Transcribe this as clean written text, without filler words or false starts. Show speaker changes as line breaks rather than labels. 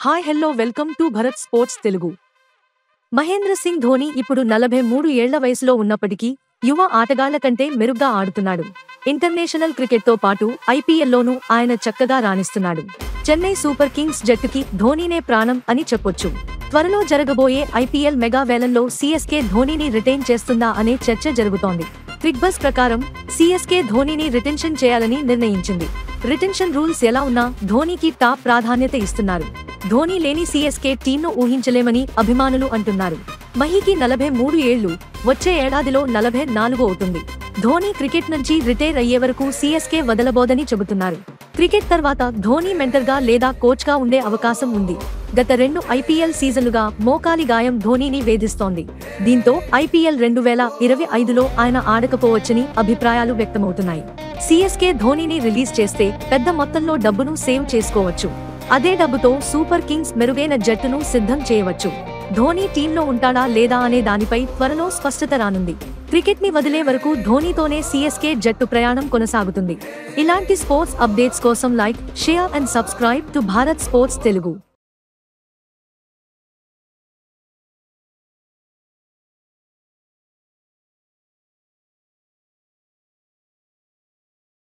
Hi hello welcome to Bharat sports Telugu. Mahendra Singh Dhoni ఇప్పుడు 43 ఏళ్ల వయసులో ఉన్నప్పటికీ యువ ఆటగాళ్ల కంటే మెరుగ్గా ఆడుతున్నాడు. ఇంటర్నేషనల్ క్రికెట్తో పాటు ఐపీఎల్లోనూ ఆయన చక్కగా రాణిస్తున్నాడు. చెన్నై సూపర్ కింగ్స్ జట్టుకి ధోనీనే ప్రాణం అని చెప్పొచ్చు. త్వరలో జరగబోయే ఐపీఎల్ మెగా వేలంలో సీఎస్కే ధోనీని రిటైన్ చేస్తుందా అనే చర్చ జరుగుతోంది. క్రిక్బజ్ ప్రకారం సీఎస్కే ధోనీని రిటెన్షన్ చేయాలని నిర్ణయించింది. రిటెన్షన్ రూల్స్ ఎలా ఉన్నా ధోనీకి టాప్ ప్రాధాన్యత ఇస్తున్నారు. ధోనీ లేని సీఎస్కే టీంను ఊహించలేమని అభిమానులు అంటున్నారు. మహీకి 43 ఏళ్లు, వచ్చే ఏడాదిలో 44 అవుతుంది. ధోనీ క్రికెట్ నుంచి రిటైర్ అయ్యే వరకు సీఎస్కే వదలబోదని చెబుతున్నారు. క్రికెట్ తర్వాత ధోనీ మెంటర్గా లేదా కోచ్గా ఉండే అవకాశం ఉంది. గత 2 ఐపీఎల్ సీజన్లుగా మోకాలి గాయం ధోనీని వేధిస్తోంది. దీంతో ఐపీఎల్ 2025లో ఆయన ఆడకపోవచ్చని అభిప్రాయాలు వ్యక్తమవుతున్నాయి. సీఎస్కే ధోనీని రిలీజ్ చేస్తే పెద్ద మొత్తంలో డబ్బును సేవ్ చేసుకోవచ్చు. అదే డబ్బుతో సూపర్ కింగ్స్ మెరుగైన జట్టును సిద్ధం చేయవచ్చు. ధోనీ టీంలో ఉంటాడా లేదా అనే దానిపై త్వరలో స్పష్టత రానుంది. క్రికెట్ ని వదిలే వరకు ధోనీతోనే సీఎస్కే జట్టు ప్రయాణం కొనసాగుతుంది. ఇలాంటి స్పోర్ట్స్ అప్డేట్స్ కోసం like, share and subscribe to Bharat sports Telugu.